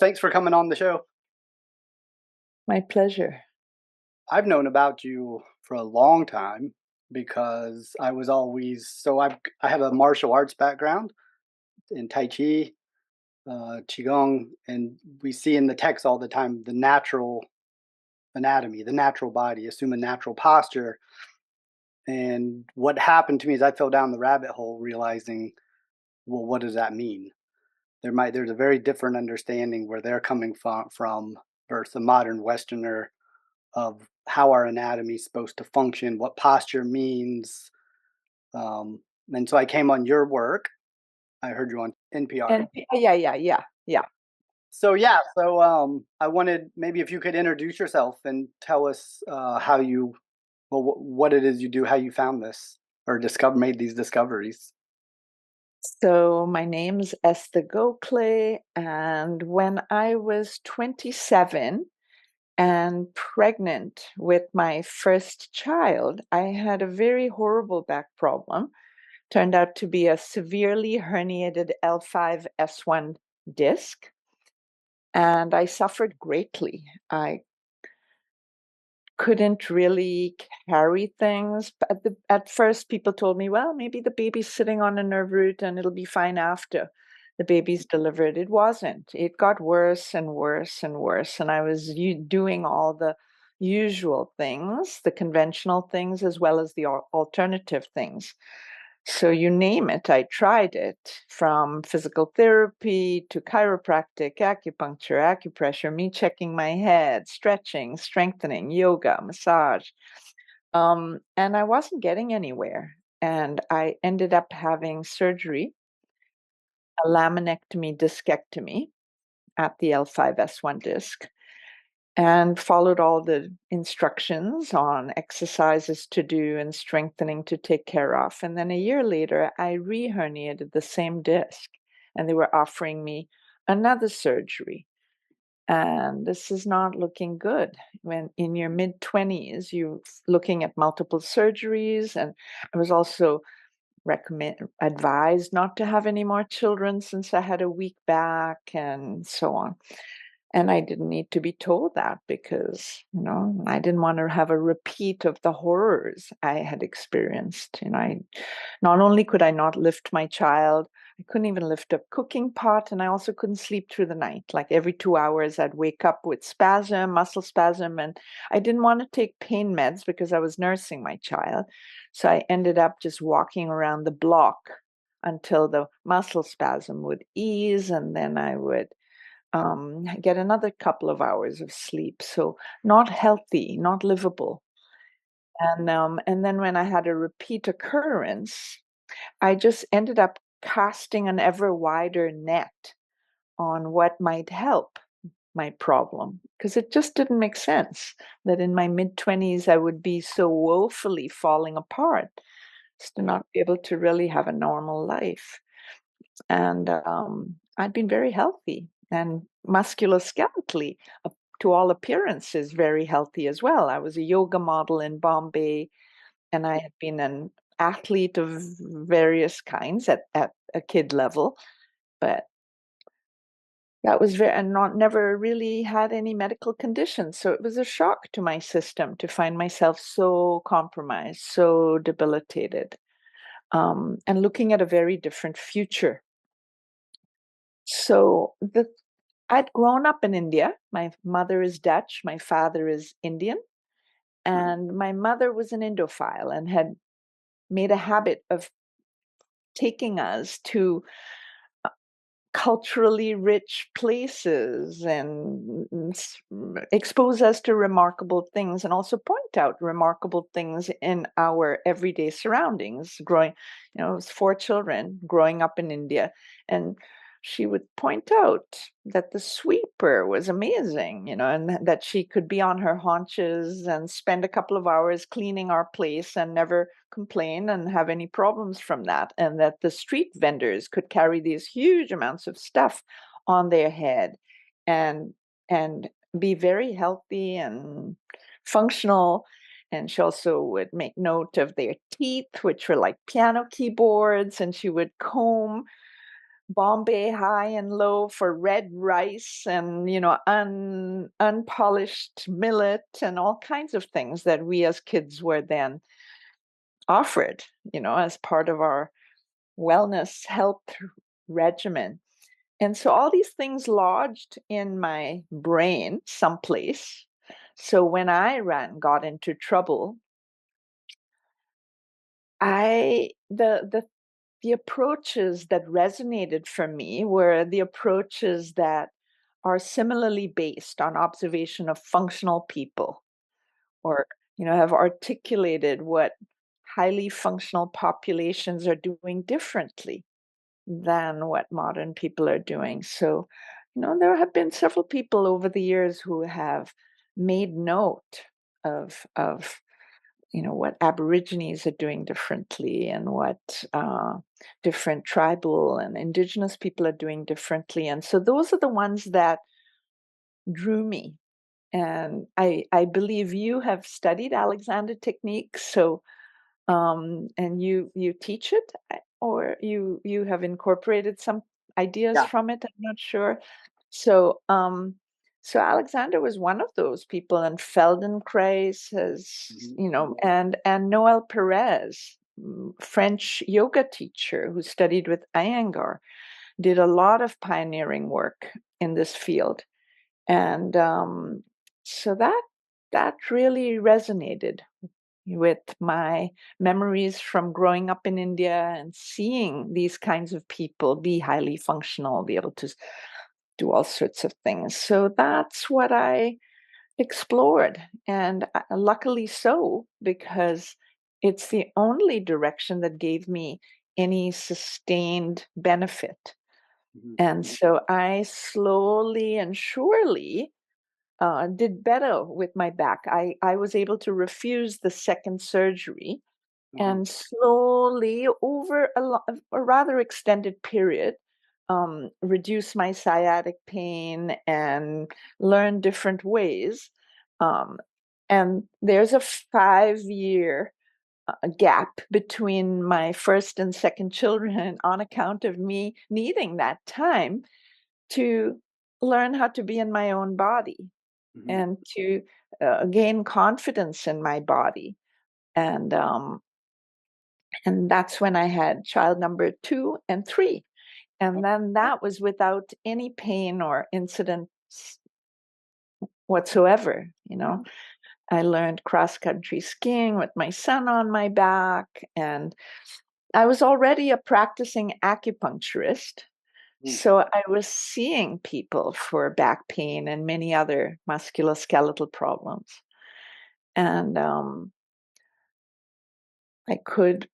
Thanks for coming on the show. My pleasure. I've known about you for a long time because I was always I have a martial arts background in Tai Chi, Qigong, and we see in the text all the time the natural anatomy, the natural body, assume a natural posture. And what happened to me is I fell down the rabbit hole realizing, well, what does that mean? There's a very different understanding where they're coming from versus a modern Westerner of how our anatomy is supposed to function, what posture means. Um, and so I came on your work. I heard you on NPR. And yeah. I wanted maybe if you could introduce yourself and tell us how you, well, what it is you do, how you found this or made these discoveries. So my name's Esther Gokahle, and when I was 27 and pregnant with my first child, I had a very horrible back problem. Turned out to be a severely herniated L5S1 disc, and I suffered greatly. I couldn't really carry things. At first, people told me, well, maybe the baby's sitting on a nerve root and it'll be fine after the baby's delivered. It wasn't. It got worse and worse and worse. And I was doing all the usual things, the conventional things, as well as the alternative things. So you name it, I tried it, from physical therapy to chiropractic, acupuncture, acupressure, me checking my head, stretching, strengthening, yoga, massage. And I wasn't getting anywhere. And I ended up having surgery, a laminectomy discectomy at the L5S1 disc, and followed all the instructions on exercises to do and strengthening to take care of. And then a year later, I re-herniated the same disc, and they were offering me another surgery. And this is not looking good. When in your mid 20s, you're looking at multiple surgeries. And I was also advised not to have any more children since I had a weak back and so on. And I didn't need to be told that because, I didn't want to have a repeat of the horrors I had experienced. Not only could I not lift my child, I couldn't even lift a cooking pot, and I also couldn't sleep through the night. Like every 2 hours, I'd wake up with spasm, muscle spasm, and I didn't want to take pain meds because I was nursing my child. So I ended up just walking around the block until the muscle spasm would ease, and then I would get another couple of hours of sleep. So not healthy, not livable. And then when I had a repeat occurrence, I just ended up casting an ever wider net on what might help my problem because it just didn't make sense that in my mid 20s I would be so woefully falling apart just to not be able to really have a normal life. And I'd been very healthy and musculoskeletally, to all appearances, very healthy as well. I was a yoga model in Bombay, and I had been an athlete of various kinds at a kid level, but that was very and not never really had any medical conditions. So it was a shock to my system to find myself so compromised, so debilitated, and looking at a very different future. So I'd grown up in India. My mother is Dutch, my father is Indian, and my mother was an Indophile and had made a habit of taking us to culturally rich places and expose us to remarkable things and also point out remarkable things in our everyday surroundings. It was 4 children growing up in India, and she would point out that the sweeper was amazing, and that she could be on her haunches and spend a couple of hours cleaning our place and never complain and have any problems from that. And that the street vendors could carry these huge amounts of stuff on their head and and be very healthy and functional. And she also would make note of their teeth, which were like piano keyboards, and she would comb Bombay high and low for red rice and unpolished millet and all kinds of things that we as kids were then offered, as part of our wellness health regimen. And so all these things lodged in my brain someplace. So when I got into trouble, I the approaches that resonated for me were the approaches that are similarly based on observation of functional people, or have articulated what highly functional populations are doing differently than what modern people are doing. So, there have been several people over the years who have made note of what Aborigines are doing differently, and what different tribal and indigenous people are doing differently. And so those are the ones that drew me. And I believe you have studied Alexander techniques, so and you teach it, or you have incorporated some ideas Yeah. from it. I'm not sure. So so Alexander was one of those people, and Feldenkrais has, Mhm. and Noel Perez, French yoga teacher who studied with Iyengar, did a lot of pioneering work in this field. And so that really resonated with my memories from growing up in India and seeing these kinds of people be highly functional, be able to do all sorts of things. So that's what I explored. And luckily so, because it's the only direction that gave me any sustained benefit. Mhm. And so I slowly and surely did better with my back. I was able to refuse the second surgery, Uh-huh. and slowly, over a rather extended period, reduce my sciatic pain and learn different ways. Um, and there's a 5-year gap between my first and second children on account of me needing that time to learn how to be in my own body, Mhm. and to gain confidence in my body. And that's when I had child number 2 and 3. And then that was without any pain or incidents whatsoever. I learned cross country skiing with my son on my back, and I was already a practicing acupuncturist. Mm. So I was seeing people for back pain and many other musculoskeletal problems. And I could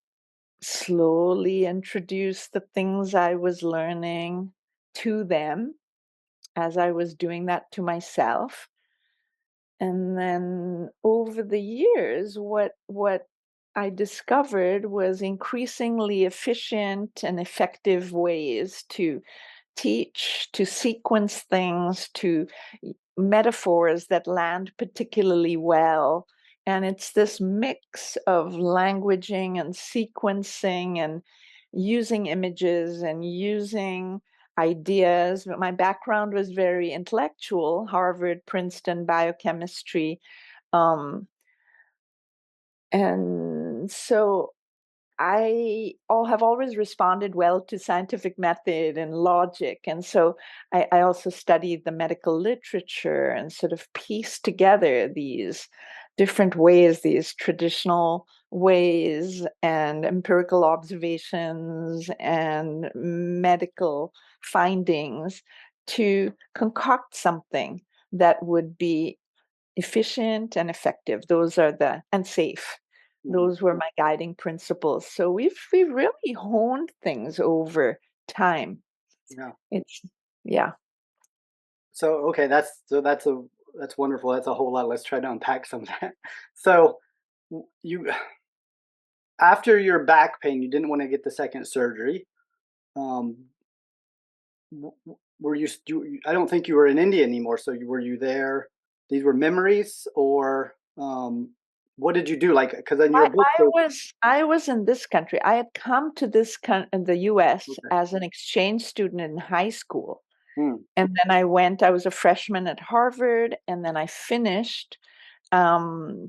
slowly introduce the things I was learning to them as I was doing that to myself. And then over the years, what I discovered was increasingly efficient and effective ways to teach, to sequence things, to metaphors that land particularly well. And it's this mix of languaging and sequencing and using images and using ideas. But my background was very intellectual, Harvard, Princeton, biochemistry. Um, and so have always responded well to scientific method and logic. And so I also studied the medical literature and sort of pieced together these different ways, these traditional ways and empirical observations and medical findings to concoct something that would be efficient and effective. And safe. Mhm. Those were my guiding principles. So we've really honed things over time. Yeah. It's yeah. So okay, that's wonderful. That's a whole lot. Let's try to unpack some of that. So you after your back pain, you didn't want to get the second surgery. Um, were you, I don't think you were in India anymore. So were you there? These were memories, or what did you do? Like, because in your I book I says, was in this country. I had come to in the US okay. as an exchange student in high school. Mm, And then I was a freshman at Harvard, and then I finished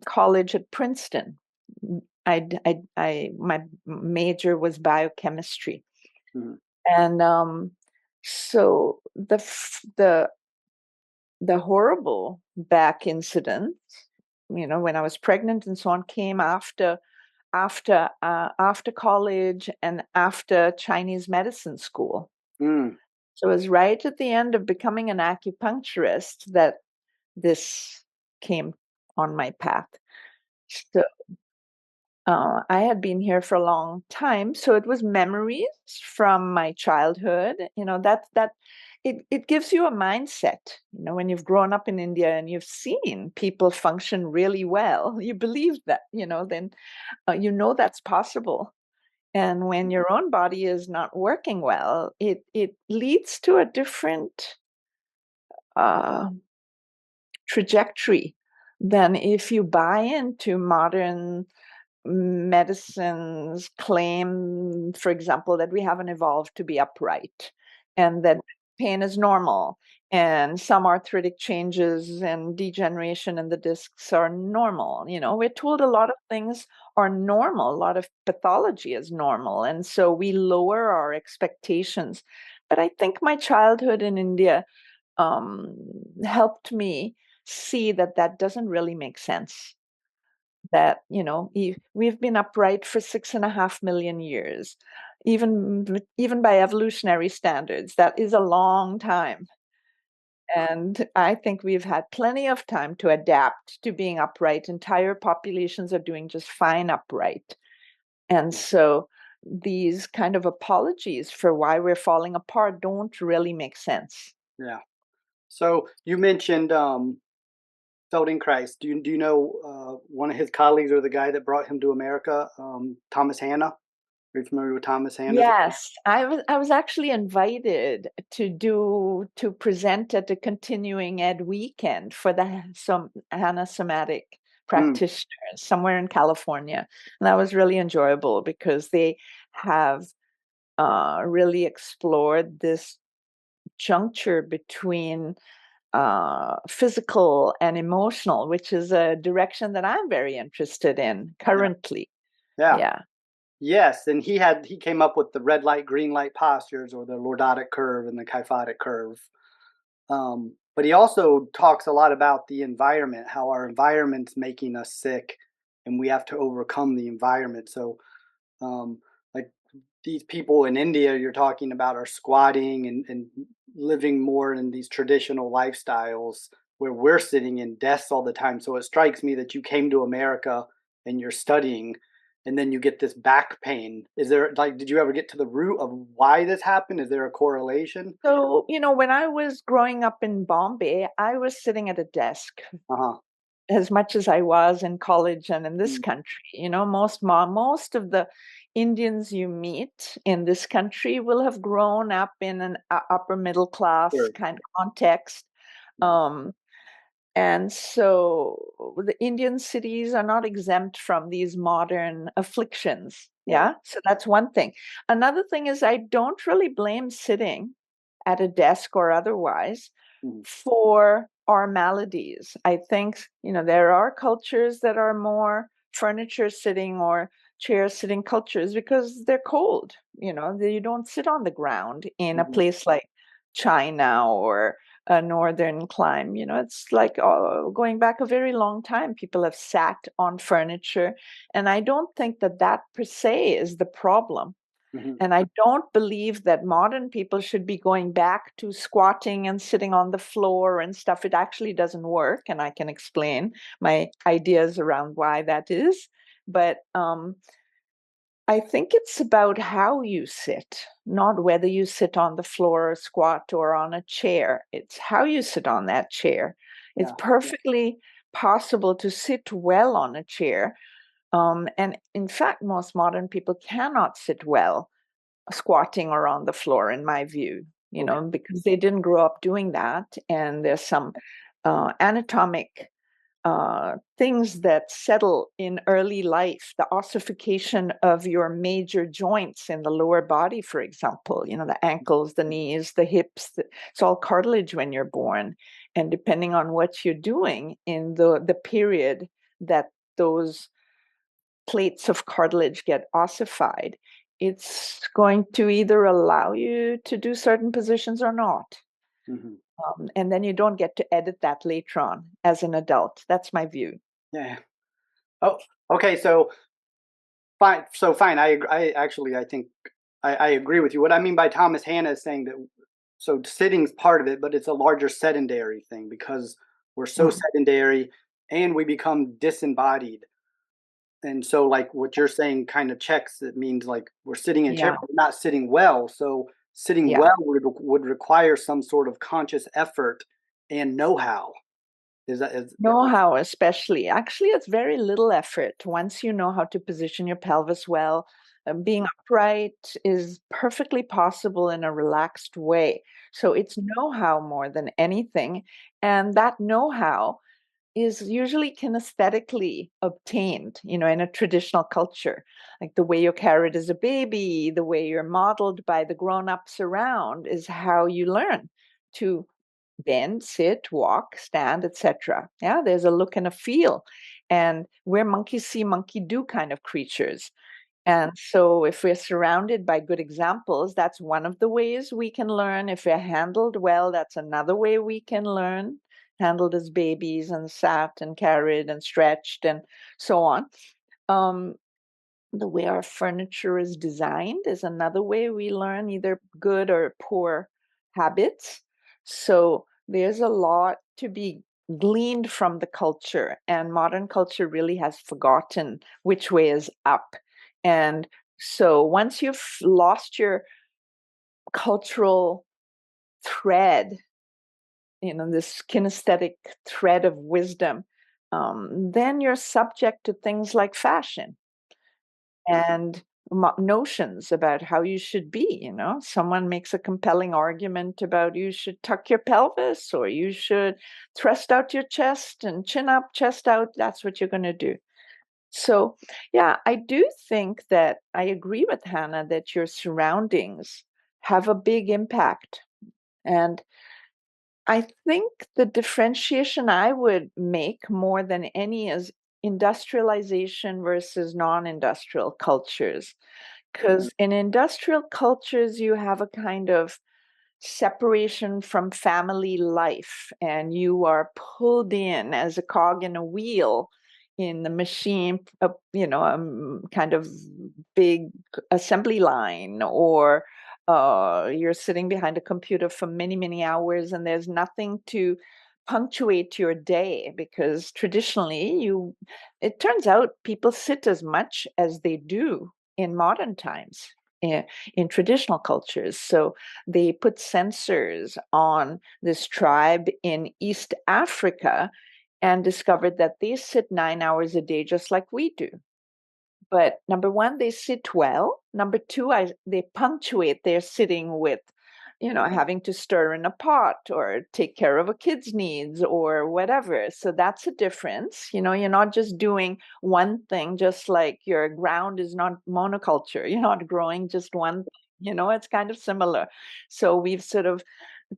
college at Princeton. My major was biochemistry. mhm, And so the horrible back incident, when I was pregnant and so on, came after college and after Chinese medicine school. mm, So it was right at the end of becoming an acupuncturist that this came on my path. So I had been here for a long time, so it was memories from my childhood. It gives you a mindset. When you've grown up in India and you've seen people function really well, you believe that. Then that's possible. And when your own body is not working well, it leads to a different uh, trajectory than if you buy into modern medicines claim, for example, that we haven't evolved to be upright and that pain is normal and some arthritic changes and degeneration in the discs are normal. We're told a lot of things are normal, a lot of pathology is normal. And so we lower our expectations. But I think my childhood in India um, helped me see that that doesn't really make sense. That we've been upright for 6.5 million years, even by evolutionary standards. That is a long time, and I think we've had plenty of time to adapt to being upright. Entire populations are doing just fine upright, and yeah, so these kind of apologies for why we're falling apart don't really make sense. yeah. So you mentioned Feldenkrais. Do you know one of his colleagues or the guy that brought him to America, Thomas Hanna? Are you familiar with Thomas Hanna's? Yes, I was actually invited to present at a continuing ed weekend for some Hannah Somatic Mm, practitioners somewhere in California. And that was really enjoyable because they have really explored this juncture between physical and emotional, which is a direction that I'm very interested in yeah, currently. yeah. Yeah. Yes, and he came up with the red light, green light postures, or the lordotic curve and the kyphotic curve. But he also talks a lot about the environment, how our environment's making us sick, and we have to overcome the environment. So, like these people in India you're talking about are squatting and living more in these traditional lifestyles where we're sitting in desks all the time. So it strikes me that you came to America and you're studying and then you get this back pain. Is there like did you ever get to the root of why this happened? Is there a correlation? So, when I was growing up in Bombay, I was sitting at a desk Uh-huh. as much as I was in college and in this Mm, country. Most of the Indians you meet in this country will have grown up in an upper middle class sure. kind of context. Mhm. Um, and so the Indian cities are not exempt from these modern afflictions. Right. Yeah. So that's one thing. Another thing is, I don't really blame sitting at a desk or otherwise Mhm. for our maladies. I think, there are cultures that are more furniture sitting or chair sitting cultures because they're cold. You don't sit on the ground in a Mhm. place like China or a northern clime. It's like going back a very long time. People have sat on furniture. And I don't think that that per se is the problem. Mhm. And I don't believe that modern people should be going back to squatting and sitting on the floor and stuff. It actually doesn't work. And I can explain my ideas around why that is. But I think it's about how you sit, not whether you sit on the floor or squat or on a chair. It's how you sit on that chair. It's Yeah. Yeah. perfectly possible to sit well on a chair. And in fact, most modern people cannot sit well squatting or on the floor, in my view, Okay. because they didn't grow up doing that. And there's some anatomic things that settle in early life, the ossification of your major joints in the lower body, for example, the ankles, the knees, the hips, it's all cartilage when you're born. And depending on what you're doing in the period that those plates of cartilage get ossified, it's going to either allow you to do certain positions or not. Mhm. And then you don't get to edit that later on as an adult. That's my view. Yeah. Oh, okay. So fine. So fine. I actually, I think I agree with you. What I mean by Thomas Hanna is saying that so sitting's part of it, but it's a larger sedentary thing because we're so Mm. sedentary and we become disembodied. And so, like what you're saying, kind of checks. It means like we're sitting in a chair, Yeah, but we're not sitting well. So sitting yeah. well would require some sort of conscious effort and know-how. Is that is Know how, especially. Actually, it's very little effort. Once you know how to position your pelvis well, being upright is perfectly possible in a relaxed way. So it's know how more than anything. And that know how is usually kinesthetically obtained, in a traditional culture, like the way you're carried as a baby, the way you're modeled by the grown-ups around is how you learn to bend, sit, walk, stand, etc. Yeah, there's a look and a feel. And we're monkey see, monkey do kind of creatures. And so, if we're surrounded by good examples, that's one of the ways we can learn. If we're handled well, that's another way we can learn. Handled as babies and sat and carried and stretched and so on. Um, the way our furniture is designed is another way we learn either good or poor habits. So, there's a lot to be gleaned from the culture, and modern culture really has forgotten which way is up. And so, once you've lost your cultural thread, this kinesthetic thread of wisdom, then you're subject to things like fashion and notions about how you should be. Someone makes a compelling argument about you should tuck your pelvis or you should thrust out your chest and chin up, chest out. That's what you're going to do. So, yeah, I do think that I agree with Hannah that your surroundings have a big impact. And I think the differentiation I would make more than any is industrialization versus non-industrial cultures. Because in industrial cultures, you have a kind of separation from family life, and you are pulled in as a cog in a wheel in the machine, kind of big assembly line, or you're sitting behind a computer for many, many hours, and there's nothing to punctuate your day because traditionally it turns out people sit as much as they do in modern times in traditional cultures. So they put sensors on this tribe in East Africa and discovered that they sit 9 hours a day just like we do. But number one, they sit well. Number two, they punctuate their sitting with, having to stir in a pot or take care of a kid's needs or whatever. So that's a difference. You're not just doing one thing, just like your ground is not monoculture. You're not growing just one thing. It's kind of similar. So we've sort of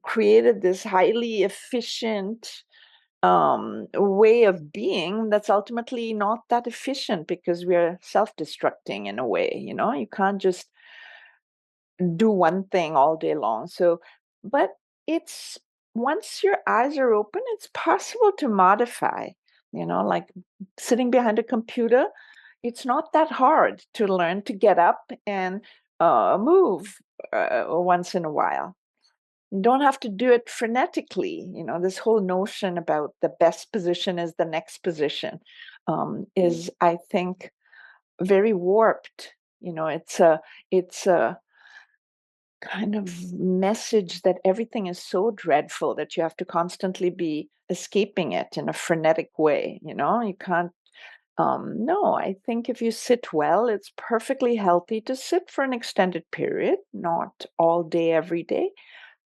created this highly efficient way of being that's ultimately not that efficient because we're self-destructing in a way. You can't just do one thing all day long. So, but it's once your eyes are open, it's possible to modify, like sitting behind a computer. It's not that hard to learn to get up and move once in a while. You don't have to do it frenetically. This whole notion about the best position is the next position is, I think, very warped. It's a kind of message that everything is so dreadful that you have to constantly be escaping it in a frenetic way. You can't. No, I think if you sit well, it's perfectly healthy to sit for an extended period, not all day, every day,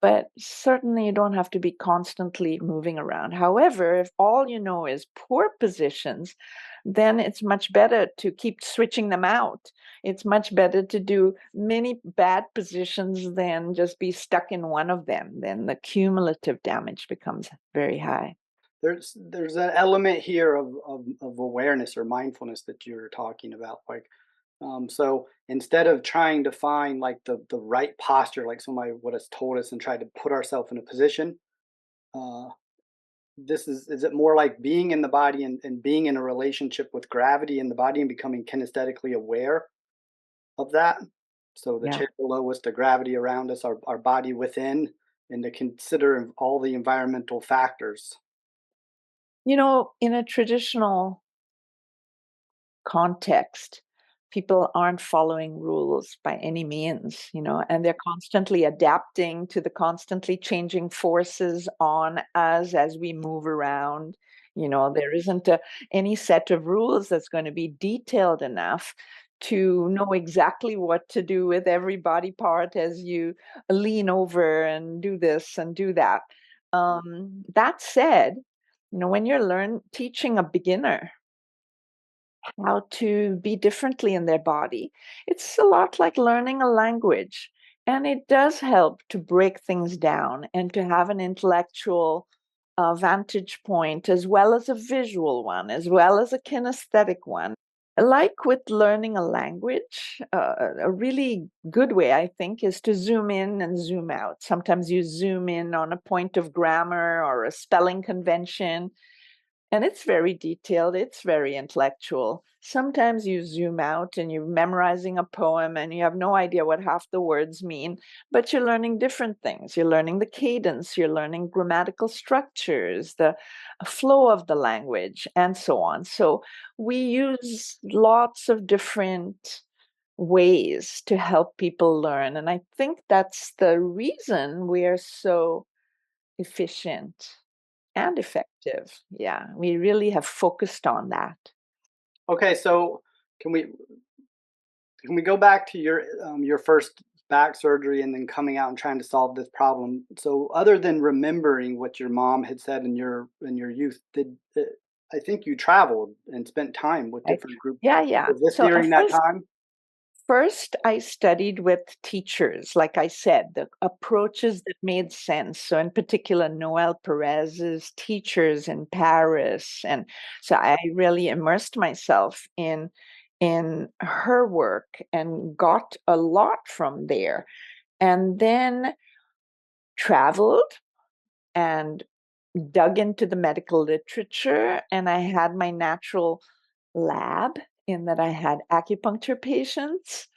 but certainly you don't have to be constantly moving around. However, if all you know is poor positions, then it's much better to keep switching them out. It's much better to do many bad positions than just be stuck in one of them. Then the cumulative damage becomes very high. There's an element here of awareness or mindfulness that you're talking about. Like, so instead of trying to find like the right posture, like somebody would have told us, and tried to put ourselves in a position, uh, this is it more like being in the body, and being in a relationship with gravity in the body, and becoming kinesthetically aware of that. So the Yeah. chair below us, the gravity around us, our body within, and to consider all the environmental factors. In a traditional context, people aren't following rules by any means, and they're constantly adapting to the constantly changing forces on us as we move around. There isn't any set of rules that's going to be detailed enough to know exactly what to do with every body part as you lean over and do this and do that. That said, when you're teaching a beginner how to be differently in their body. It's a lot like learning a language. And it does help to break things down and to have an intellectual vantage point, as well as a visual one, as well as a kinesthetic one. Like with learning a language, a really good way, I think, is to zoom in and zoom out. Sometimes you zoom in on a point of grammar or a spelling convention, and it's very detailed, it's very intellectual. Sometimes you zoom out and you're memorizing a poem and you have no idea what half the words mean, but you're learning different things. You're learning the cadence, you're learning grammatical structures, the flow of the language, and so on. So we use lots of different ways to help people learn. And I think that's the reason we're so efficient and effective. Yeah, we really have focused on that. Okay, so can we can we go back to your first back surgery, and then coming out and trying to solve this problem? So, other than remembering what your mom had said in your youth, I think you traveled and spent time with Right? different groups. Yeah, yeah. Was this So at during that time? first I studied with teachers, like I said, the approaches that made sense. So in particular, Noel Perez's teachers in Paris. And so I really immersed myself in her work and got a lot from there. And then traveled and dug into the medical literature, and I had my natural lab in that I had acupuncture patients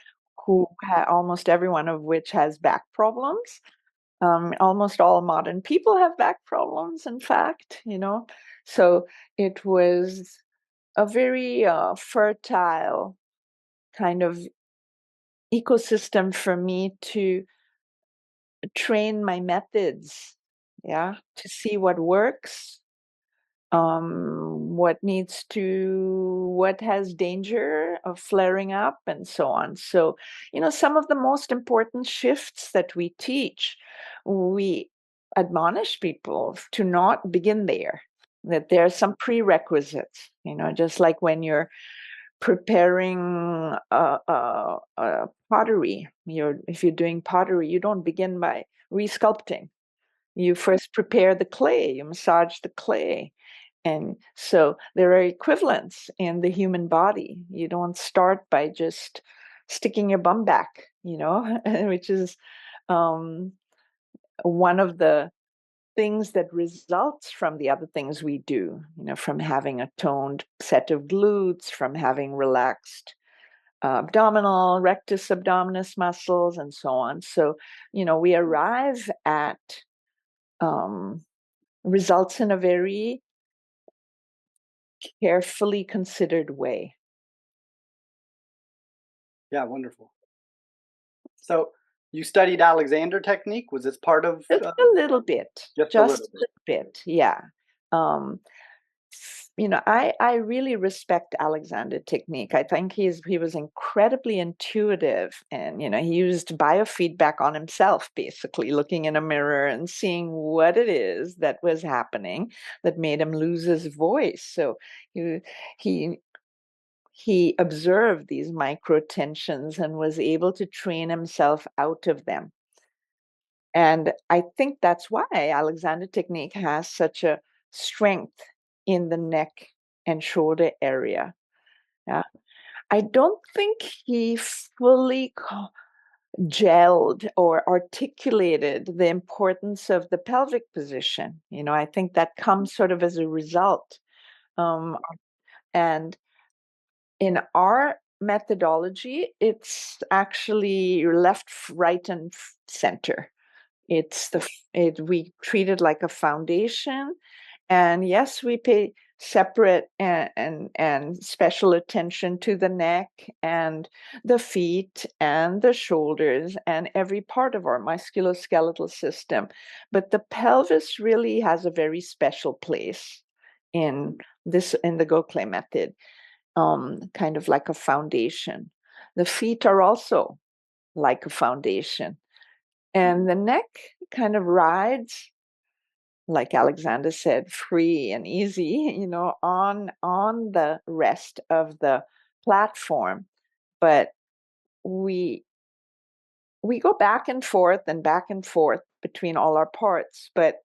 who almost every one of which has back problems. Almost all modern people have back problems, in fact. So it was a very fertile kind of ecosystem for me to train my methods, yeah, to see what works, what has danger of flaring up, and so on. So, some of the most important shifts that we teach, we admonish people to not begin there, that there are some prerequisites, just like when you're preparing pottery. If you're doing pottery, you don't begin by resculpting. You first prepare the clay, you massage the clay. And so there are equivalents in the human body. You don't start by just sticking your bum back, which is um, one of the things that results from the other things we do, from having a toned set of glutes, from having relaxed abdominal, rectus abdominis muscles, and so on. So, we arrive at um, results in a very carefully considered way. Yeah, wonderful. So, you studied Alexander technique. Was this part of Just a little bit, just a just little a bit? little bit, yeah. Um, I really respect Alexander technique. I think he was incredibly intuitive, and he used biofeedback on himself, basically looking in a mirror and seeing what it is that was happening that made him lose his voice. So he he he observed these micro tensions and was able to train himself out of them. And I think that's why Alexander technique has such a strength in the neck and shoulder area. Yeah. I don't think he fully gelled or articulated the importance of the pelvic position. I think that comes sort of as a result. Um, and in our methodology, it's actually left, right, and center. We treat it like a foundation, and yes, we pay separate and special attention to the neck and the feet and the shoulders and every part of our musculoskeletal system. But the pelvis really has a very special place in the Gokhale method, kind of like a foundation. The feet are also like a foundation. And the neck kind of rides, like Alexander said, free and easy, on the rest of the platform. But we we go back and forth between all our parts. But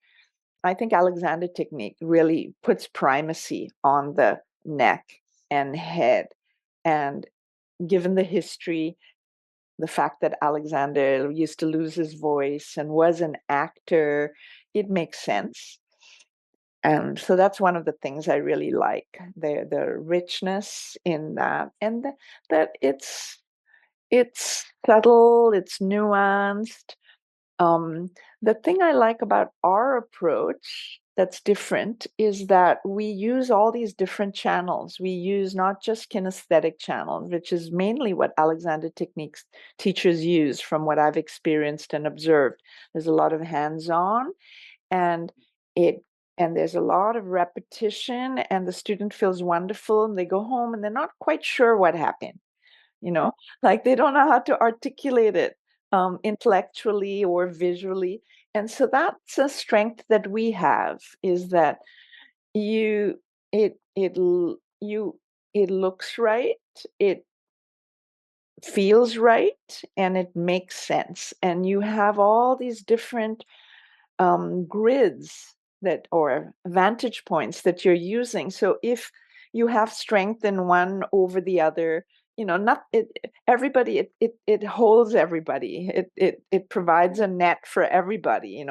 I think Alexander technique really puts primacy on the neck and head. And given the history, the fact that Alexander used to lose his voice and was an actor, it makes sense. And so that's one of the things I really like, the richness in that, and that it's subtle, it's nuanced. The thing I like about our approach that's different is that we use all these different channels. We use not just kinesthetic channels, which is mainly what Alexander techniques teachers use from what I've experienced and observed. There's a lot of hands-on, and it and there's a lot of repetition, and the student feels wonderful, and they go home and they're not quite sure what happened. you know like they don't know how to articulate it intellectually or visually. And so that's a strength that we have, is that you it it you it looks right, it feels right, and it makes sense, and you have all these different grids that or vantage points that you're using. So if you have strength in one over the other, not it, everybody, it holds everybody. It provides a net for everybody.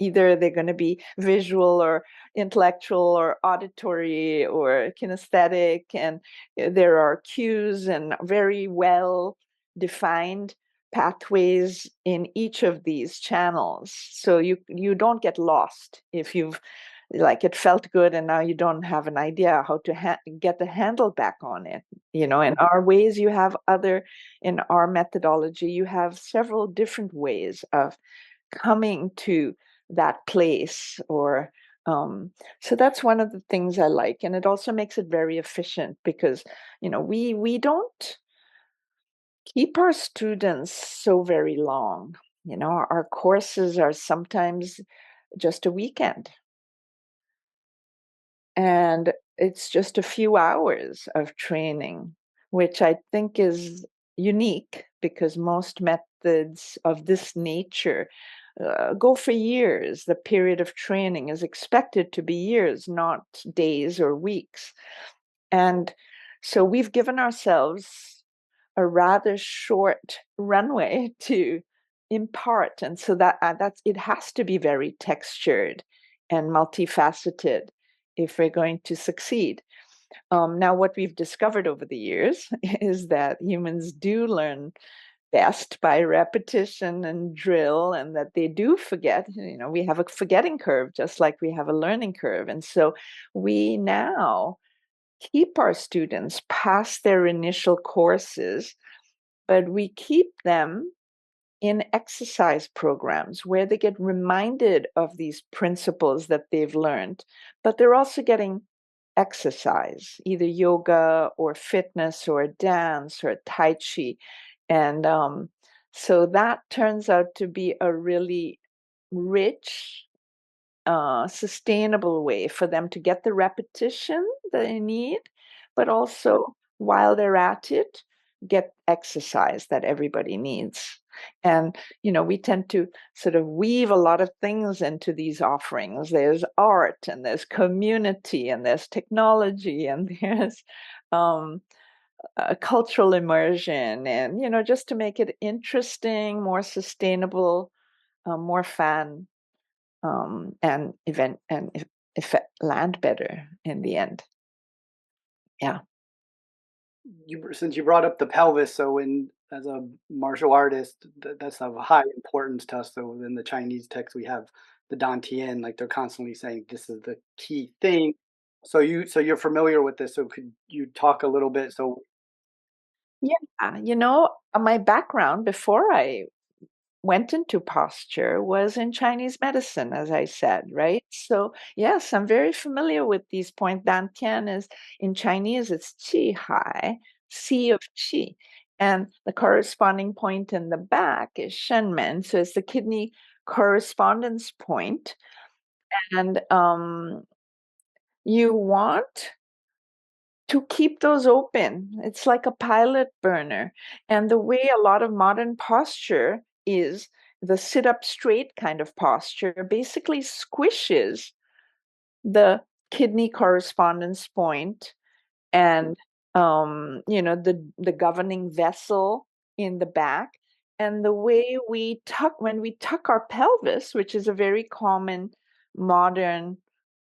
Either they're going to be visual or intellectual or auditory or kinesthetic, and there are cues and very well defined pathways in each of these channels, so you don't get lost if you've it felt good and now you don't have an idea how to get the handle back on it. In our ways, in our methodology, you have several different ways of coming to that place, or so that's one of the things I like, and it also makes it very efficient because we don't keep our students so very long. Our courses are sometimes just a weekend, and it's just a few hours of training, which I think is unique because most methods of this nature go for years. The period of training is expected to be years, not days or weeks. And so we've given ourselves a rather short runway to impart, and so that's it has to be very textured and multifaceted if we're going to succeed. Now, what we've discovered over the years is that humans do learn best by repetition and drill, and that they do forget. We have a forgetting curve just like we have a learning curve, and so we now keep our students past their initial courses, but we keep them in exercise programs where they get reminded of these principles that they've learned, but they're also getting exercise, either yoga or fitness or dance or Tai Chi. And so that turns out to be a really rich, sustainable way for them to get the repetition that they need, but also while they're at it, get exercise that everybody needs. And, we tend to sort of weave a lot of things into these offerings. There's art, and there's community, and there's technology, and there's cultural immersion, and, just to make it interesting, more sustainable, more fun, and if land better in the end. Yeah. Since you brought up the pelvis, so in as a martial artist, that's of high importance to us. So in the Chinese text, we have the Dantian, like they're constantly saying this is the key thing. So you're familiar with this. So could you talk a little bit? So Yeah, my background before I went into posture was in Chinese medicine, as I said, right? So yes, I'm very familiar with these points. Dantian is in Chinese, it's qi hai, sea of qi. And the corresponding point in the back is shenmen. So it's the kidney correspondence point. And you want to keep those open. It's like a pilot burner. And the way a lot of modern posture is, the sit up straight kind of posture basically squishes the kidney correspondence point and the governing vessel in the back. And the way when we tuck our pelvis, which is a very common modern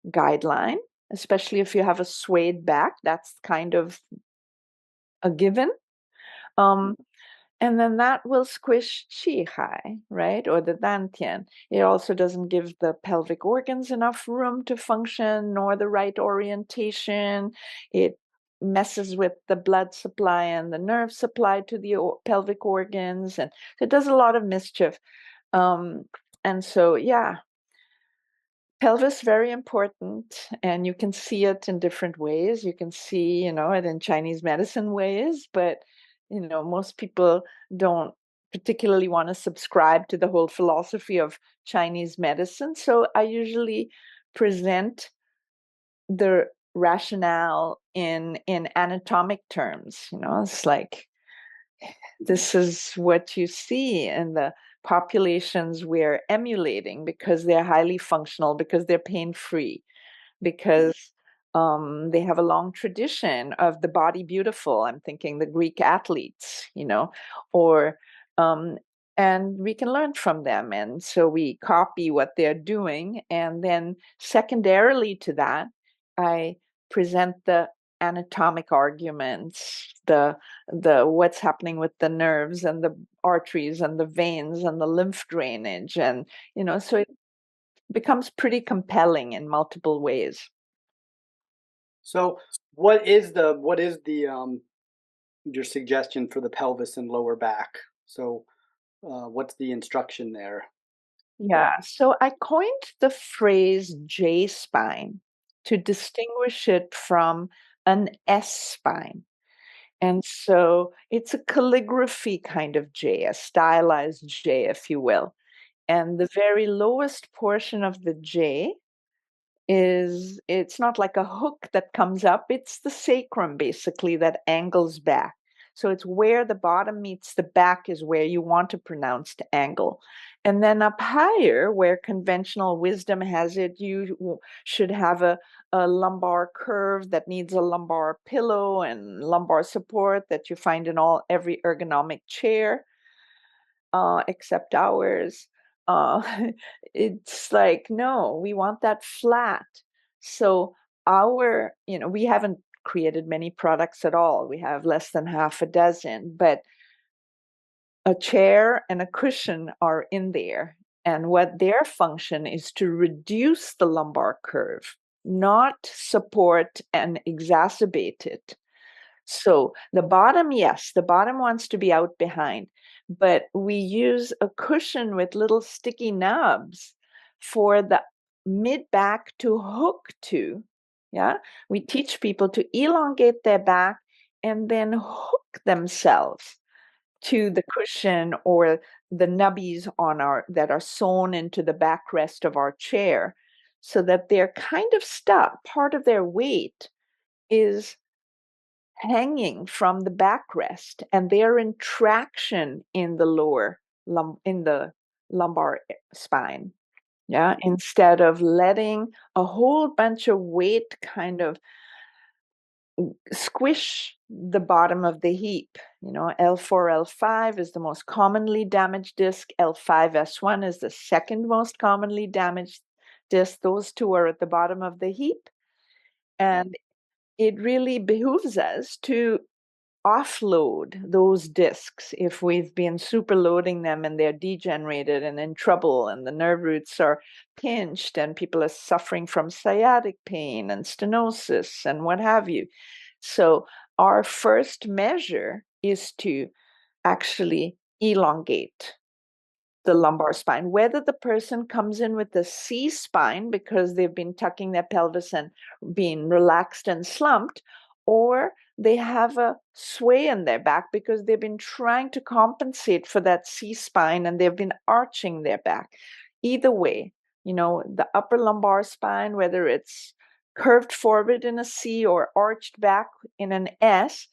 guideline, especially if you have a swayed back, that's kind of a given. Um, and then that will squish qi hai, right? Or the dantian. It also doesn't give the pelvic organs enough room to function, nor the right orientation. It messes with the blood supply and the nerve supply to the pelvic organs, and it does a lot of mischief. And so, yeah, pelvis very important, and you can see it in different ways. You can see, it in Chinese medicine ways, but most people don't particularly want to subscribe to the whole philosophy of Chinese medicine. So I usually present the rationale in anatomic terms. It's like, this is what you see in the populations we're emulating, because they're highly functional, because they're pain-free, because they have a long tradition of the body beautiful. I'm thinking the Greek athletes, or and we can learn from them. And so we copy what they're doing. And then secondarily to that, I present the anatomic arguments, the what's happening with the nerves and the arteries and the veins and the lymph drainage. And so it becomes pretty compelling in multiple ways. so what is the your suggestion for the pelvis and lower back? So what's the instruction there? Yeah, so I coined the phrase J spine to distinguish it from an S spine. And so it's a calligraphy kind of J, a stylized J, if you will. And the very lowest portion of the J it's not like a hook that comes up, it's the sacrum basically that angles back. So it's where the bottom meets the back is where you want a pronounced angle. And then up higher, where conventional wisdom has it, you should have a lumbar curve that needs a lumbar pillow and lumbar support that you find in every ergonomic chair, except ours. Uh, it's like, no, we want that flat. So we haven't created many products at all. We have less than half a dozen, but a chair and a cushion are in there. And what their function is to reduce the lumbar curve, not support and exacerbate it. So the bottom, yes, the bottom wants to be out behind, but we use a cushion with little sticky nubs for the mid back to hook to Yeah. We teach people to elongate their back and then hook themselves to the cushion or the nubbies on our that are sewn into the backrest of our chair so that they're kind of stuck. Part of their weight is hanging from the backrest and they're in traction in the in the lumbar spine. Yeah, instead of letting a whole bunch of weight kind of squish the bottom of the heap. L4, L5 is the most commonly damaged disc. L5S1 is the second most commonly damaged disc. Those two are at the bottom of the heap. And it really behooves us to offload those discs if we've been superloading them and they're degenerated and in trouble and the nerve roots are pinched and people are suffering from sciatic pain and stenosis and what have you. So our first measure is to actually elongate the lumbar spine, whether the person comes in with the C spine because they've been tucking their pelvis and being relaxed and slumped, or they have a sway in their back because they've been trying to compensate for that C spine and they've been arching their back. Either way, the upper lumbar spine, whether it's curved forward in a C or arched back in an S,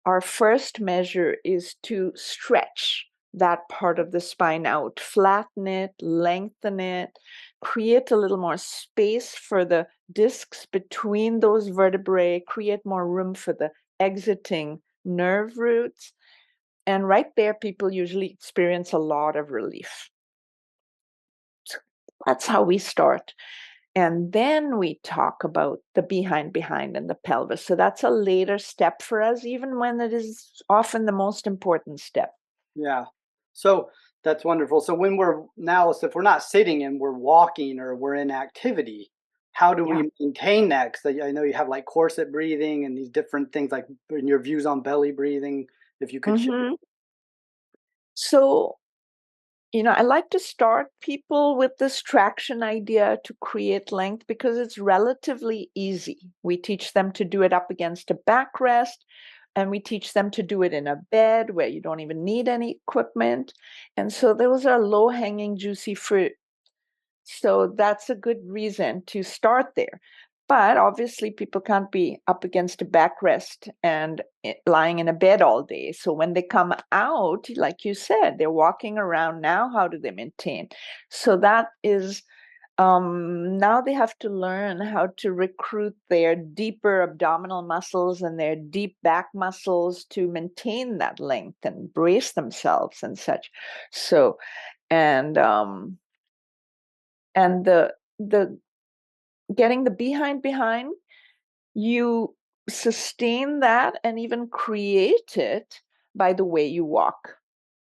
our first measure is to stretch that part of the spine out, flatten it, lengthen it, create a little more space for the discs between those vertebrae, create more room for the exiting nerve roots. And right there, people usually experience a lot of relief. So that's how we start. And then we talk about the behind and the pelvis. So that's a later step for us, even when it is often the most important step. Yeah. So that's wonderful. So when we're now, so if we're not sitting and we're walking or we're in activity, how do Yeah. we maintain that? Because I know you have like corset breathing and these different things, like in your views on belly breathing. If you could share. hmm So, I like to start people with this traction idea to create length because it's relatively easy. We teach them to do it up against a backrest, and we teach them to do it in a bed where you don't even need any equipment. And so those are low hanging, juicy fruit. So that's a good reason to start there. But obviously, people can't be up against a backrest and lying in a bed all day. So when they come out, like you said, they're walking around now. How do they maintain? So that is now they have to learn how to recruit their deeper abdominal muscles and their deep back muscles to maintain that length and brace themselves and such. So, and the getting the behind, you sustain that and even create it by the way you walk.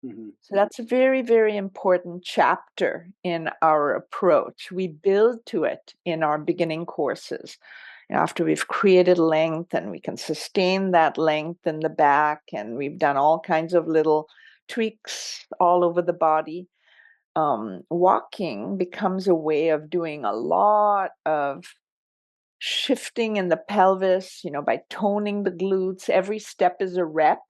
Mhm. So that's a very, very important chapter in our approach. We build to it in our beginning courses. After we've created length and we can sustain that length in the back, and we've done all kinds of little tweaks all over the body, walking becomes a way of doing a lot of shifting in the pelvis, by toning the glutes. Every step is a rep,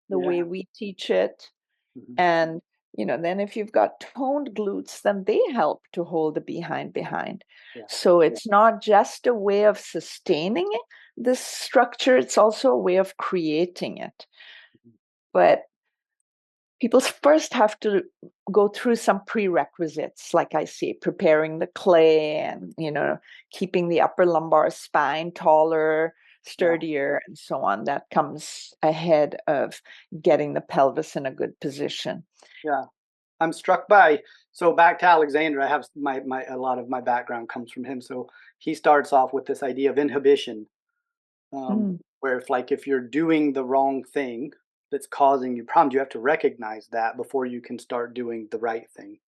the way Yeah. we teach it. Mhm. And, then if you've got toned glutes, then they help to hold the behind. Yeah. So it's not just a way of sustaining it, this structure, it's also a way of creating it. Mhm. But people first have to go through some prerequisites, like I say, preparing the clay and, keeping the upper lumbar spine taller, Yeah. sturdier, and so on. That comes ahead of getting the pelvis in a good position. Yeah. I'm struck by, so back to Alexander, I have my a lot of my background comes from him. So he starts off with this idea of inhibition, Mm. where if like if you're doing the wrong thing that's causing you problems, you have to recognize that before you can start doing the right thing.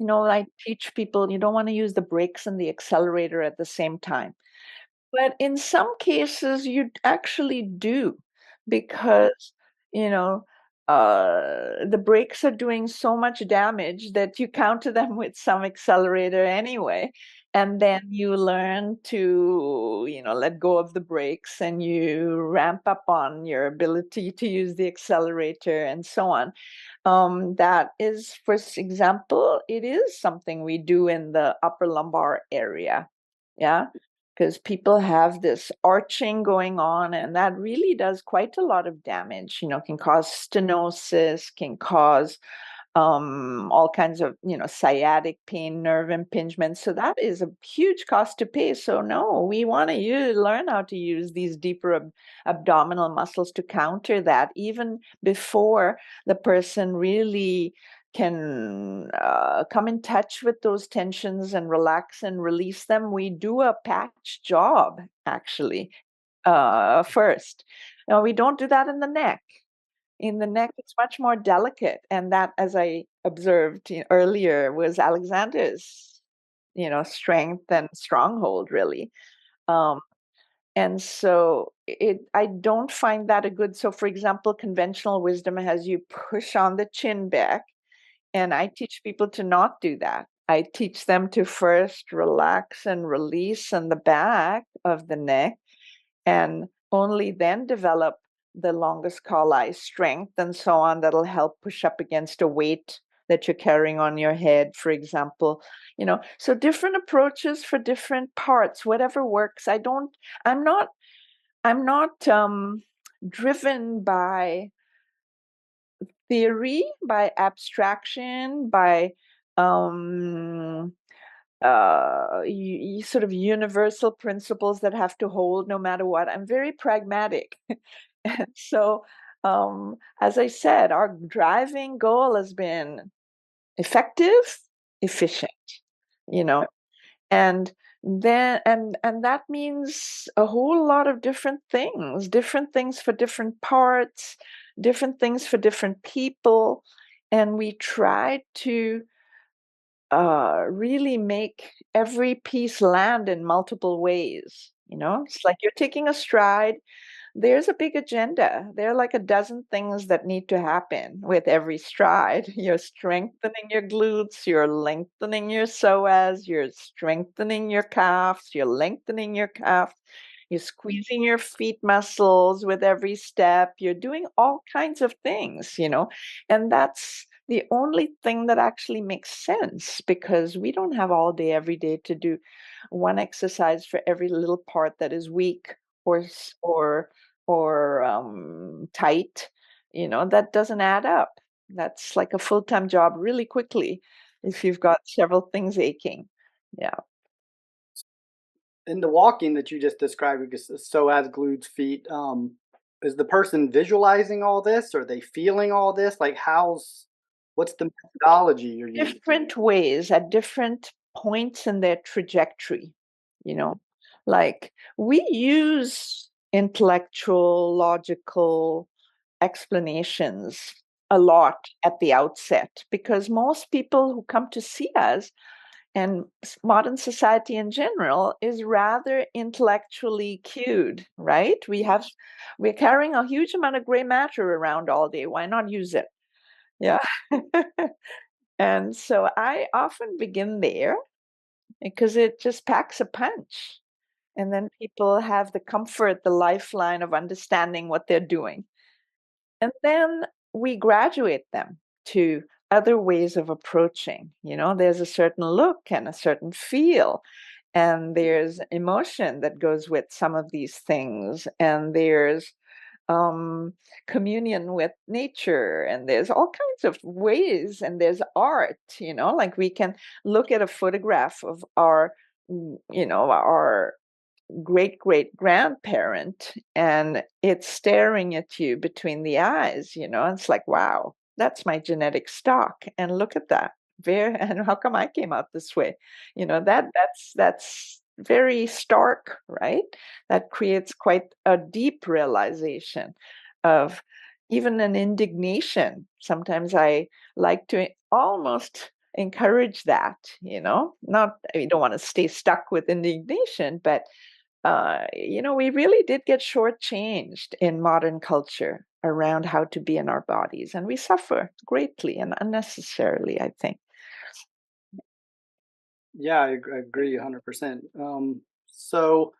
I teach people you don't want to use the brakes and the accelerator at the same time. But in some cases, you actually do because, you know, the brakes are doing so much damage that you counter them with some accelerator anyway. And then you learn to, let go of the brakes, and you ramp up on your ability to use the accelerator and so on. That is, for example, it is something we do in the upper lumbar area. Yeah. Because people have this arching going on, and that really does quite a lot of damage, can cause stenosis, can cause all kinds of, sciatic pain, nerve impingement. So that is a huge cost to pay. So no, we want to learn how to use these deeper abdominal muscles to counter that, even before the person really can come in touch with those tensions and relax and release them. We do a patch job, actually, first. Now, we don't do that in the neck. In the neck, it's much more delicate. And that, as I observed earlier, was Alexander's, strength and stronghold, really. Um, and so I don't find that a good. So, for example, conventional wisdom has you push on the chin back, and I teach people to not do that. I teach them to first relax and release in the back of the neck, and only then develop the longus colli strength and so on that'll help push up against a weight that you're carrying on your head, for example. So different approaches for different parts, whatever works. I'm not driven by theory, by abstraction, by um sort of universal principles that have to hold no matter what. I'm very pragmatic. And so, as I said, our driving goal has been effective, efficient, you know, and and that means a whole lot of different things for different parts, different things for different people. And we try to really make every piece land in multiple ways. It's like you're taking a stride. There's a big agenda. There are like a dozen things that need to happen with every stride. You're strengthening your glutes, you're lengthening your psoas, you're strengthening your calves, you're lengthening your calves, you're squeezing your feet muscles with every step. You're doing all kinds of things, and that's the only thing that actually makes sense, because we don't have all day, every day to do one exercise for every little part that is weak or tight. That doesn't add up. That's like a full-time job really quickly if you've got several things aching. Yeah. In the walking that you just described, because so as glutes, feet, is the person visualizing all this? Are they feeling all this? Like, what's the methodology you're using? Different ways at different points in their trajectory, you know. Like, we use intellectual, logical explanations a lot at the outset, because most people who come to see us, and modern society in general, is rather intellectually cued, right? We're carrying a huge amount of gray matter around all day. Why not use it? Yeah. And so I often begin there because it just packs a punch. And then people have the comfort, the lifeline of understanding what they're doing. And then we graduate them to other ways of approaching. There's a certain look and a certain feel, and there's emotion that goes with some of these things, and there's um, communion with nature, and there's all kinds of ways, and there's art. Like, we can look at a photograph of our great great grandparent, and it's staring at you between the eyes. It's like, wow, that's my genetic stock, and look at that. And how come I came out this way? That's very stark, right? That creates quite a deep realization of even an indignation. Sometimes I like to almost encourage that. Not, you don't want to stay stuck with indignation, but we really did get shortchanged in modern culture around how to be in our bodies, and we suffer greatly and unnecessarily, I think. Yeah, I agree 100%. So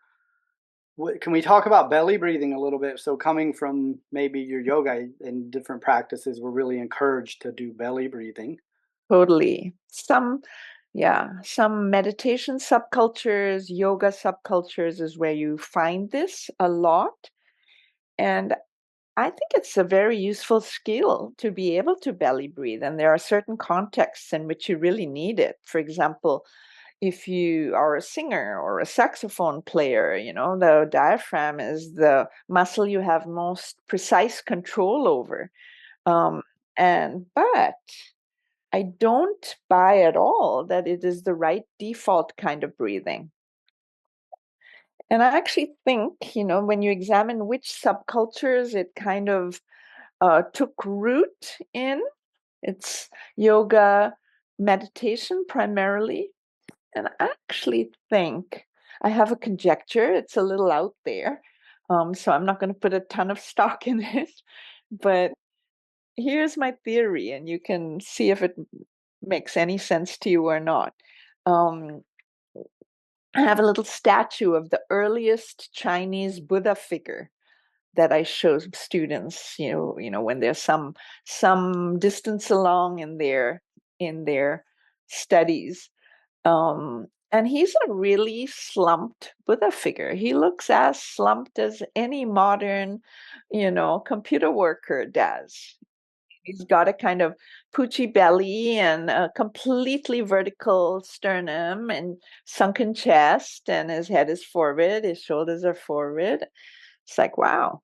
can we talk about belly breathing a little bit? So coming from maybe your yoga and different practices, we're really encouraged to do belly breathing. Totally. Some meditation subcultures, yoga subcultures is where you find this a lot. And I think it's a very useful skill to be able to belly breathe. And there are certain contexts in which you really need it. For example, if you are a singer or a saxophone player, the diaphragm is the muscle you have most precise control over. Um, but I don't buy at all that it is the right default kind of breathing. And I actually think, when you examine which subcultures it kind of took root in, it's yoga, meditation primarily. And I actually think I have a conjecture. It's a little out there. So I'm not going to put a ton of stock in it. But here's my theory, and you can see if it makes any sense to you or not. Um, I have a little statue of the earliest Chinese Buddha figure that I show students, when they're some distance along in their studies. And he's a really slumped Buddha figure. He looks as slumped as any modern, computer worker does. He's got a kind of poochy belly and a completely vertical sternum and sunken chest, and his head is forward, his shoulders are forward. It's like, wow,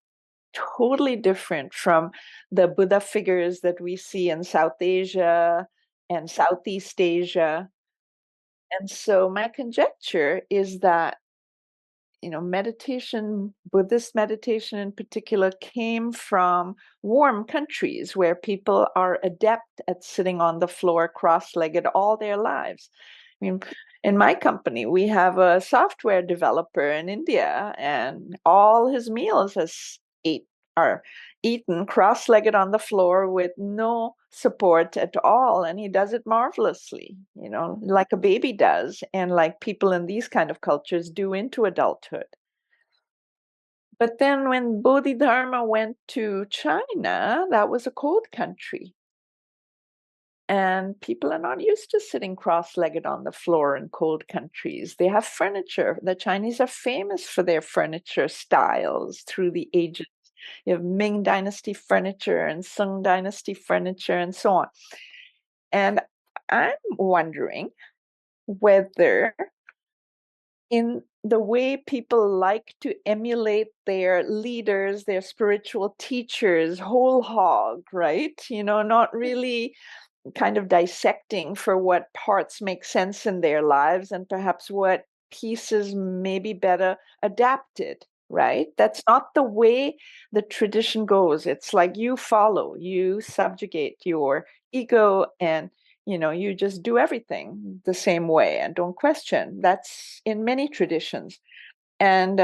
totally different from the Buddha figures that we see in South Asia and Southeast Asia. And so my conjecture is that, meditation, Buddhist meditation in particular, came from warm countries where people are adept at sitting on the floor cross-legged all their lives. I mean, in my company, we have a software developer in India, and all his meals are eaten cross-legged on the floor with no support at all, and he does it marvelously, like a baby does, and like people in these kind of cultures do into adulthood. But then when Bodhidharma went to China, that was a cold country. And people are not used to sitting cross-legged on the floor in cold countries. They have furniture. The Chinese are famous for their furniture styles through the ages. You have Ming Dynasty furniture and Sung Dynasty furniture and so on. And I'm wondering whether in the way people like to emulate their leaders, their spiritual teachers, whole hog, right? Not really kind of dissecting for what parts make sense in their lives and perhaps what pieces may be better adapted, right? That's not the way the tradition goes. It's like you follow, you subjugate your ego, and you just do everything the same way and don't question. That's in many traditions. And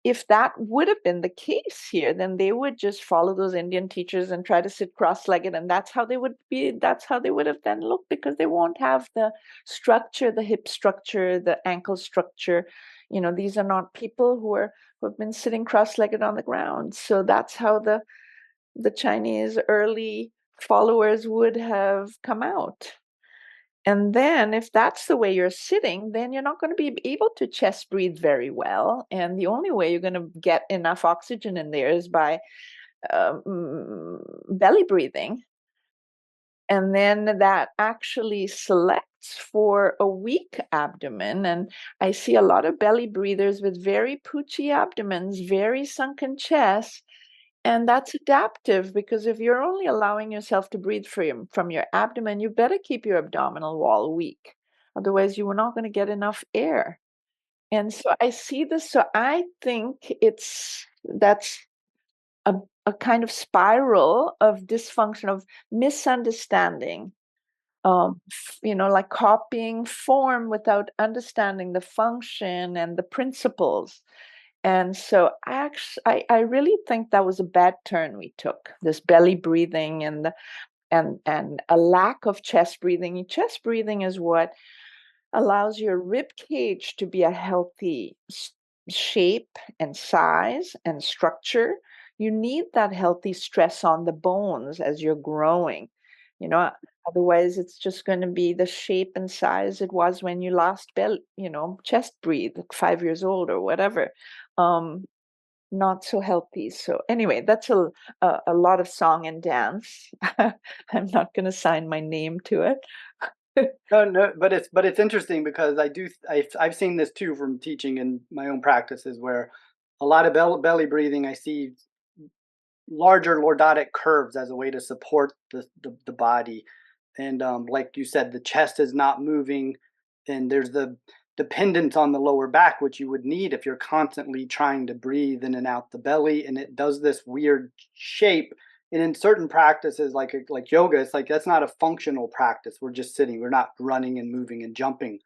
if that would have been the case here, then they would just follow those Indian teachers and try to sit cross-legged, and that's how they would have then looked, because they won't have the structure, the hip structure, the ankle structure. These are not people who have been sitting cross-legged on the ground. So that's how the Chinese early followers would have come out. And then, if that's the way you're sitting, then you're not going to be able to chest breathe very well. And the only way you're going to get enough oxygen in there is by belly breathing. And then that actually selects for a weak abdomen. And I see a lot of belly breathers with very poochy abdomens, very sunken chests. And that's adaptive, because if you're only allowing yourself to breathe from your abdomen, you better keep your abdominal wall weak. Otherwise, you are not going to get enough air. And so I see this. So I think that's a kind of spiral of dysfunction, of misunderstanding, like copying form without understanding the function and the principles. And so I really think that was a bad turn we took, this belly breathing and a lack of chest breathing. Chest breathing is what allows your rib cage to be a healthy shape and size and structure. You need that healthy stress on the bones as you're growing. You know, otherwise it's just going to be the shape and size it was when you last chest breathed at 5 years old or whatever. Not so healthy. So anyway, that's a lot of song and dance. I'm not going to sign my name to it. No, no, but it's interesting because I've seen this too from teaching in my own practices where a lot of belly breathing I see larger lordotic curves as a way to support the body. And like you said, the chest is not moving, and there's the dependence on the lower back, which you would need if you're constantly trying to breathe in and out the belly. And it does this weird shape. And in certain practices, like yoga, it's like that's not a functional practice. We're just sitting. We're not running and moving and jumping.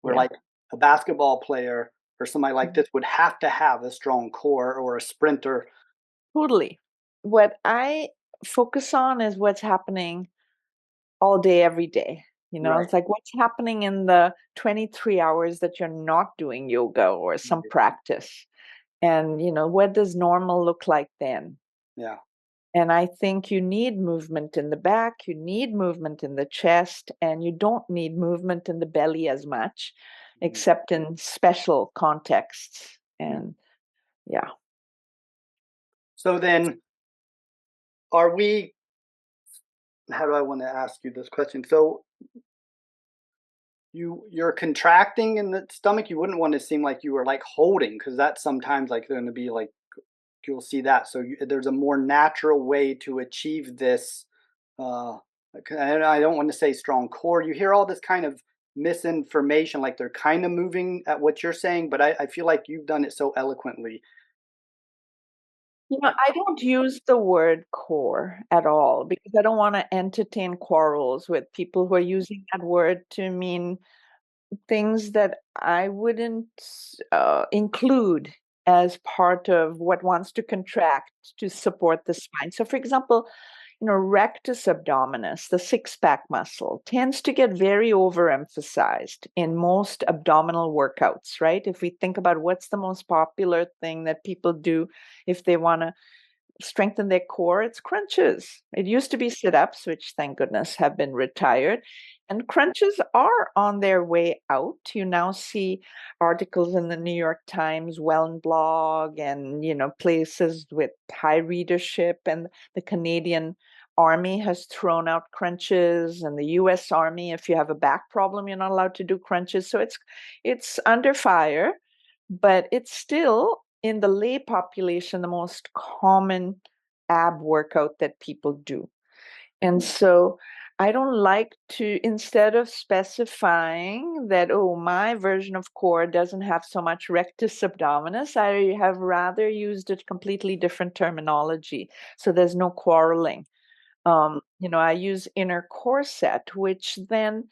Where Yeah. like a basketball player or somebody like Mhm. this would have to have a strong core, or a sprinter. Totally. What I focus on is what's happening all day, every day. Right. It's like what's happening in the 23 hours that you're not doing yoga or some Right. practice. And, what does normal look like then? Yeah. And I think you need movement in the back, you need movement in the chest, and you don't need movement in the belly as much, Mhm. except in special contexts. Yeah. And yeah. So then, are we? How do I want to ask you this question? So you're contracting in the stomach. You wouldn't want to seem like you were like holding, because that's sometimes like going to be like you'll see that. So there's a more natural way to achieve this. Uh, and I don't want to say strong core. You hear all this kind of misinformation, like they're kind of moving at what you're saying, but I feel like you've done it so eloquently. I don't use the word core at all because I don't want to entertain quarrels with people who are using that word to mean things that I wouldn't include as part of what wants to contract to support the spine. So, for example, rectus abdominis, the six pack muscle, tends to get very overemphasized in most abdominal workouts, right? If we think about what's the most popular thing that people do if they want to strengthen their core, it's crunches. It used to be sit ups, which thank goodness have been retired. And crunches are on their way out. You now see articles in the New York Times, Welln blog, and places with high readership. And the Canadian Army has thrown out crunches, and the U.S. Army, if you have a back problem, you're not allowed to do crunches. So it's under fire, but it's still in the lay population the most common ab workout that people do. And so I don't like to, instead of specifying that, oh, my version of core doesn't have so much rectus abdominis, I have rather used a completely different terminology. So there's no quarreling. I use inner core set, which then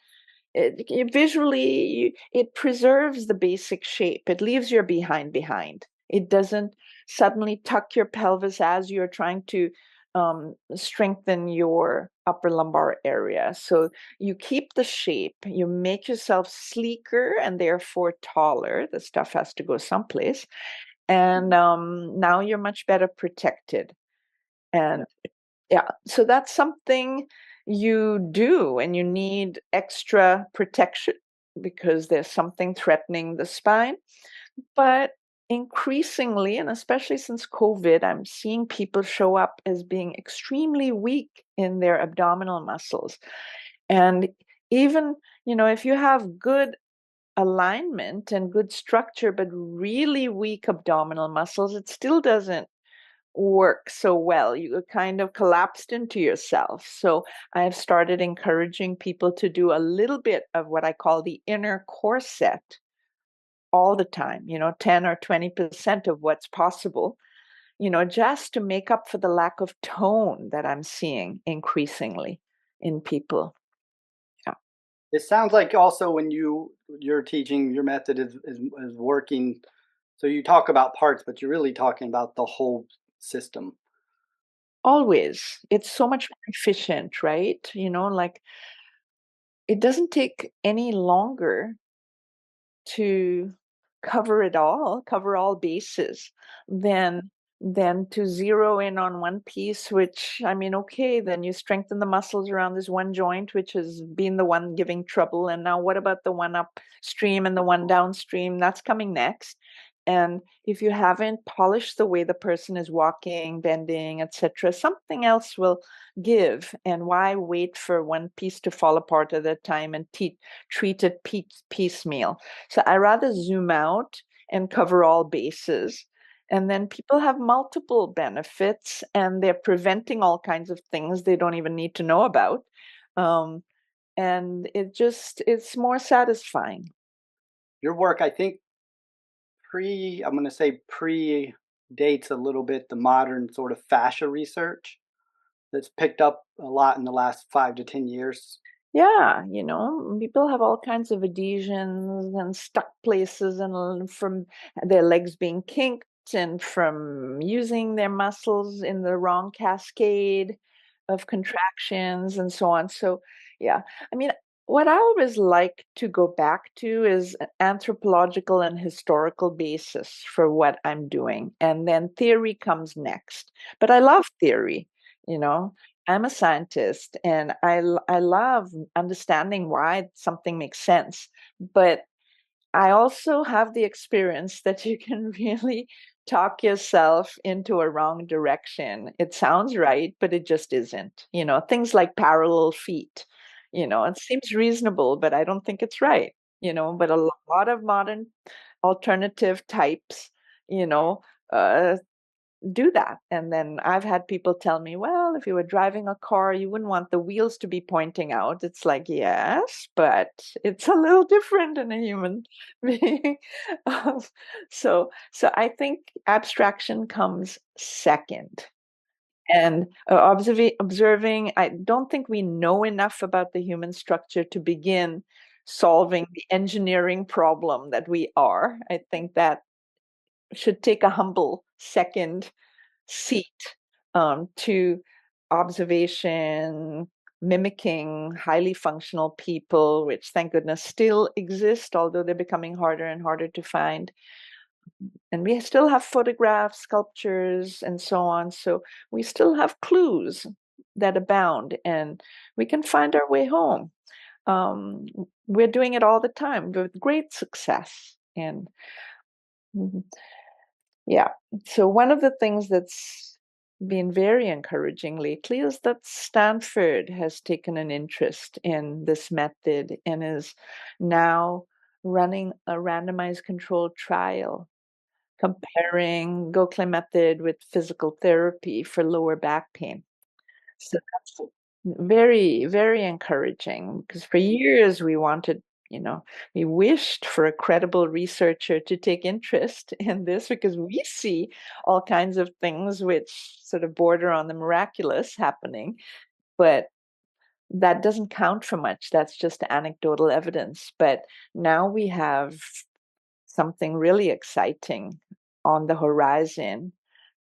visually it preserves the basic shape. It leaves your behind. It doesn't suddenly tuck your pelvis as you're trying to strengthen your upper lumbar area. So you keep the shape, you make yourself sleeker and therefore taller. The stuff has to go someplace. And now you're much better protected. Yeah. And yeah, so that's something you do, and you need extra protection because there's something threatening the spine. But increasingly, and especially since COVID, I'm seeing people show up as being extremely weak in their abdominal muscles. And even, if you have good alignment and good structure, but really weak abdominal muscles, it still doesn't work so well. You kind of collapsed into yourself. So I've started encouraging people to do a little bit of what I call the inner core set all the time, 10 or 20% of what's possible, just to make up for the lack of tone that I'm seeing increasingly in people. Yeah. It sounds like also when you're teaching, your method is working. So you talk about parts, but you're really talking about the whole system. Always. It's so much more efficient, right? Like it doesn't take any longer to cover all bases, than to zero in on one piece, which, I mean, okay, then you strengthen the muscles around this one joint, which has been the one giving trouble. And now what about the one upstream and the one downstream? That's coming next. And if you haven't polished the way the person is walking, bending, etc., something else will give. And why wait for one piece to fall apart at a time and treat it piecemeal? So I rather zoom out and cover all bases. And then people have multiple benefits, and they're preventing all kinds of things they don't even need to know about. Um, and it's more satisfying. Your work, I think, I'm going to say predates a little bit the modern sort of fascia research that's picked up a lot in the last 5 to 10 years. Yeah, people have all kinds of adhesions and stuck places, and from their legs being kinked, and from using their muscles in the wrong cascade of contractions and so on. So, yeah, I mean, what I always like to go back to is an anthropological and historical basis for what I'm doing. And then theory comes next. But I love theory, you know. I'm a scientist, and I love understanding why something makes sense. But I also have the experience that you can really talk yourself into a wrong direction. It sounds right, but it just isn't. Things like parallel feet, it seems reasonable, but I don't think it's right. But a lot of modern alternative types, you know, uh, do that. And then I've had people tell me, well, if you were driving a car, you wouldn't want the wheels to be pointing out. It's like, yes, but it's a little different in a human being. Um, so I think abstraction comes second. And observing, I don't think we know enough about the human structure to begin solving the engineering problem that we are. I think that should take a humble second seat, to observation, mimicking highly functional people, which thank goodness still exist, although they're becoming harder and harder to find. And we still have photographs, sculptures, and so on. So we still have clues that abound, and we can find our way home. Um, we're doing it all the time with great success. And mhm. Yeah. So one of the things that's been very encouraging lately is that Stanford has taken an interest in this method and is now running a randomized controlled trial comparing Gokhale method with physical therapy for lower back pain. So that's very, very encouraging, because for years we wished for a credible researcher to take interest in this, because we see all kinds of things which sort of border on the miraculous happening, but that doesn't count for much. That's just anecdotal evidence. But now we have something really exciting on the horizon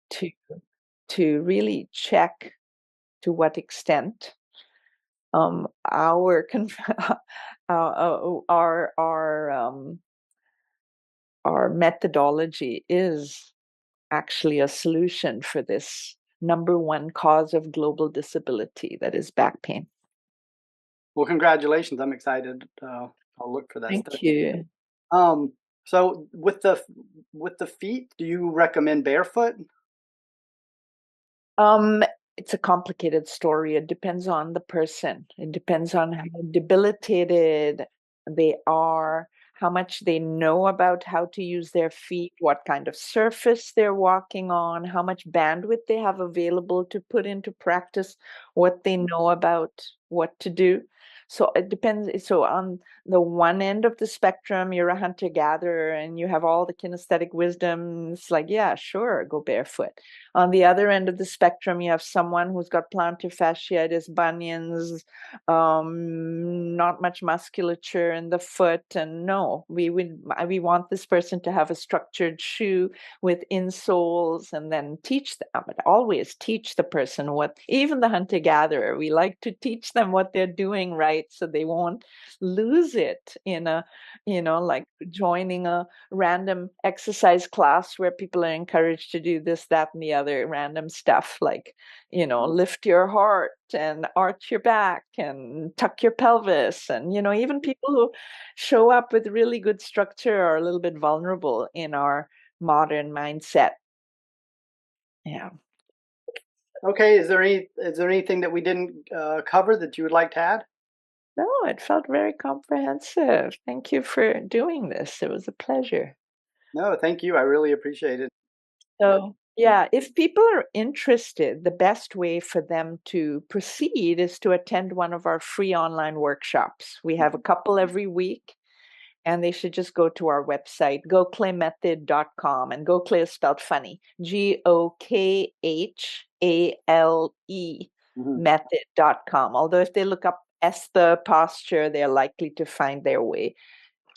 to really check to what extent our our methodology is actually a solution for this number one cause of global disability, that is back pain. Well, congratulations. I'm excited. I'll look for that Thank study. you. Um, so with the feet, do you recommend barefoot? Um, it's a complicated story. It depends on the person. It depends on how debilitated they are, how much they know about how to use their feet, what kind of surface they're walking on, how much bandwidth they have available to put into practice what they know about what to do. So it depends. So on the one end of the spectrum, you're a hunter-gatherer and you have all the kinesthetic wisdom. It's like, yeah, sure, go barefoot. On the other end of the spectrum, you have someone who's got plantar fasciitis, bunions, not much musculature in the foot, and no, we want this person to have a structured shoe with insoles, and then teach them. But always teach the person what, even the hunter gatherer, we like to teach them what they're doing right website so they won't lose it in a, like joining a random exercise class where people are encouraged to do this, that, and the other random stuff like, lift your heart and arch your back and tuck your pelvis. And, even people who show up with really good structure are a little bit vulnerable in our modern mindset. Yeah. Okay, is there anything that we didn't cover that you would like to add? No, it felt very comprehensive. Thank you for doing this. It was a pleasure. No, thank you. I really appreciate it. So, yeah, if people are interested, the best way for them to proceed is to attend one of our free online workshops. We have a couple every week, and they should just go to our website, gokhalemethod.com. And Gokhale is spelled funny, Gokhale Mhm. method.com. Although if they look up Esther posture, they're likely to find their way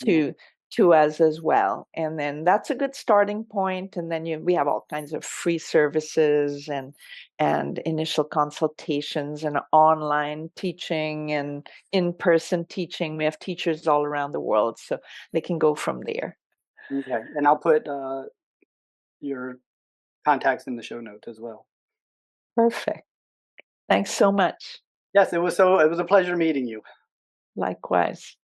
Yeah. to us as well. And then that's a good starting point. And then we have all kinds of free services and initial consultations and online teaching and in-person teaching. We have teachers all around the world, so they can go from there. Okay, and I'll put your contacts in the show notes as well. Perfect. Thanks so much. Yes, it was a pleasure meeting you. Likewise.